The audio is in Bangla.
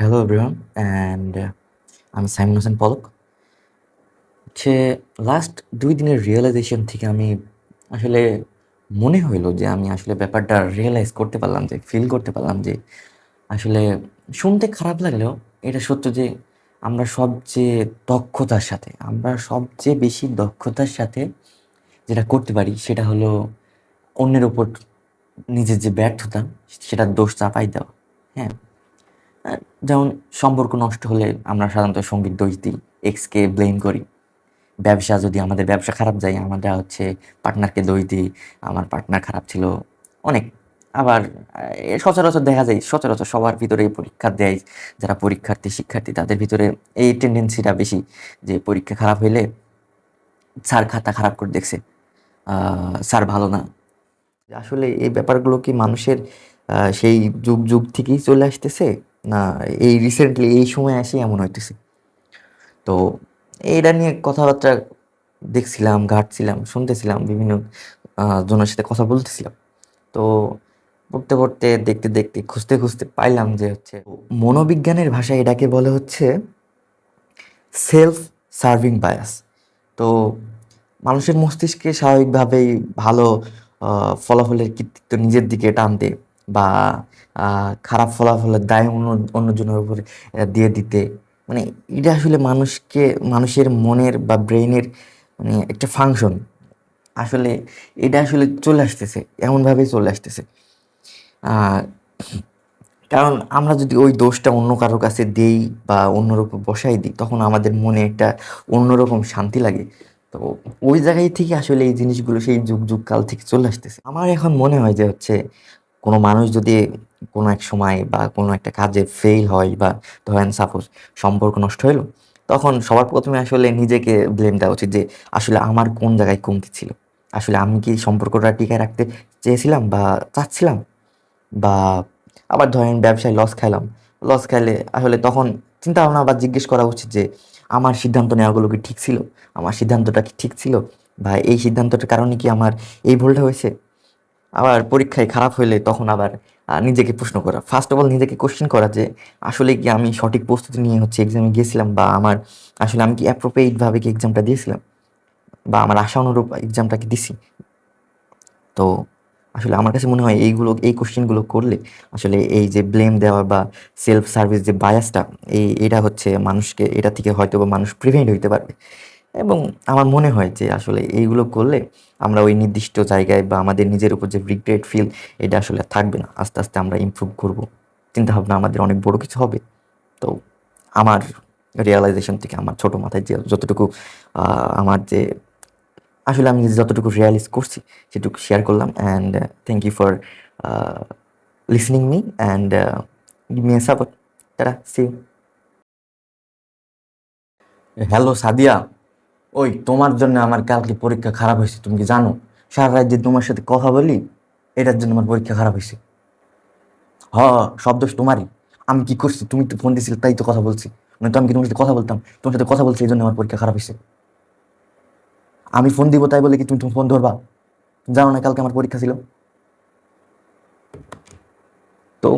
হ্যালো এভরিওয়ান অ্যান্ড আমি সাইমন হোসেন পলক। হচ্ছে লাস্ট ২ দিনের রিয়েলাইজেশন থেকে আমি আসলে মনে হইলো যে আমি আসলে ব্যাপারটা রিয়ালাইজ করতে পারলাম, যে ফিল করতে পারলাম যে আসলে শুনতে খারাপ লাগলেও এটা সত্য যে আমরা সবচেয়ে বেশি দক্ষতার সাথে যেটা করতে পারি সেটা হলো অন্যের উপর নিজের যে ব্যর্থতা সেটার দোষ চাপাই দেওয়া। হ্যাঁ? আ যেমন সম্পর্ক নষ্ট হলে আমরা সাধারণত সঙ্গীর দোষ দিই, এক্সকে ব্লেম করি। যদি আমাদের ব্যবসা খারাপ যায়, আমরা হচ্ছে পার্টনারকে দোষ দিই, আমার পার্টনার খারাপ ছিল। অনেক। আবার সচরাচর দেখা যায়, সচরাচর সবার ভিতরে পরীক্ষা দেয় যারা পরীক্ষার্থী, শিক্ষার্থী তাদের ভিতরে এই টেনডেন্সিটা বেশি যে পরীক্ষা খারাপ হইলে স্যার খাতা খারাপ করে দেখছে, আ স্যার ভালো না। আসলে এই ব্যাপারগুলো কি মানুষের সেই যুগ থেকেই চলে আসতেছে? না এই রিসেন্টলি এই সময়ে এসেই এমন হইতেছে? তো এইটা নিয়ে কথাবার্তা দেখছিলাম, ঘাঁটছিলাম, শুনতেছিলাম, বিভিন্ন জনের সাথে কথা বলতেছিলাম। তো পড়তে, দেখতে, খুঁজতে পাইলাম যে হচ্ছে মনোবিজ্ঞানের ভাষায় এটাকে বলে হচ্ছে সেলফ সার্ভিং বায়াস। তো মানুষের মস্তিষ্কে স্বাভাবিকভাবেই ভালো ফলাফলের কৃতিত্ব নিজের দিকে টানতে বা খারাপ ফলাফলের দায় অন্যজনের উপরে দিয়ে দিতে, মানে এটা আসলে মানুষের মনের বা ব্রেইনের মানে একটা ফাংশন। আসলে এটা আসলে চলে আসতেছে, এমনভাবেই চলে আসতেছে। আ কারণ আমরা যদি ওই দোষটা অন্য কারো কাছে দেই বা অন্যর উপর বসাই দিই, তখন আমাদের মনে একটা অন্যরকম শান্তি লাগে। তো ওই জায়গায় থেকে আসলে এই জিনিসগুলো সেই যুগ কাল থেকে চলে আসতেছে। আমার এখন মনে হয় যে হচ্ছে কোনো মানুষ যদি কোনো এক সময় বা কোনো একটা কাজে ফেইল হয় বা ধরেন সাপোজ সম্পর্ক নষ্ট হইলো, তখন সবার ১ম এ আসলে নিজেকে ব্লেম দেওয়া উচিত যে আসলে আমার কোন জায়গায় কমতি ছিল? আসলে আমি কি সম্পর্কটা টিকায় রাখতে চেয়েছিলাম বা চাচ্ছিলাম? বা আবার ধরেন ব্যবসায় লস খাইলাম। লস খাইলে আসলে তখন চিন্তা ভাবনা বা জিজ্ঞেস করা উচিত যে, "আমার সিদ্ধান্ত নেওয়াগুলো কি ঠিক ছিল? আমার সিদ্ধান্তটা কি ঠিক ছিল? বা এই সিদ্ধান্তটার কারণে কি আমার এই ভুলটা হয়েছে?" আবার পরীক্ষায় খারাপ হইলে তখন আবার নিজেকে প্রশ্ন করা। ফার্স্ট অফ অল নিজেকে কোয়েশ্চেন করা যে, আসলে কি আমি সঠিক প্রস্তুতি নিয়ে হচ্ছে এক্সামে গিয়েছিলাম? বা আমার আসলে আমি কি অ্যাপ্রোপ্রিয়েট ভাবে কি এক্সামটা দিয়েছিলাম? বা আমার আশা অনুরূপ এক্সামটা কি দিছি? তো আসলে আমার কাছে মনে হয় এই কোয়েশ্চেন গুলো করলে আসলে এই যে ব্লেম দেওয়া বা সেলফ সার্ভিস যে বায়াসটা, এটা হচ্ছে মানুষকে এটা থেকে হয়তোবা মানুষ প্রিভেন্ট হইতে পারবে। এবং আমার মনে হয় যে আসলে এইগুলো করলে আমরা ওই নির্দিষ্ট জায়গায় বা আমাদের নিজের উপর যে রিগ্রেট ফিল, এটা আসলে আর থাকবে না। আস্তে, আস্তে আমরা ইমপ্রুভ করব। চিন্তাভাবনা আমাদের অনেক বড় কিছু হবে। তো আমার রিয়ালাইজেশন থেকে আমার ছোট মাথায় যে যতটুকু আ আমার যে আসলে আমি যতটুকু রিয়ালাইজ করছি সেটুকু শেয়ার করলাম। And thank you for listening me and give me a support. Tata, see you. Hello Sadia, ওই তোমার জন্য আমার কালকে পরীক্ষা খারাপ হয়েছে, তুমি কি জানো? সারা রাত যে তোমার সাথে কথা বলি, এটার জন্য আমার পরীক্ষা খারাপ হয়েছে। হ, সব দোষ তোমারই। আমি কি করছি? তুমি তো ফোন দিছিলে তাই তো কথা বলছি। তো আমি কি তোমার সাথে কথা বলতাম? তোমার সাথে কথা বলছি এই জন্য আমার পরীক্ষা খারাপ হয়েছে। আমি ফোন দিব তাই বলে কি তুমি তুমি ফোন ধরবা? জানো না কালকে আমার পরীক্ষা ছিল? তো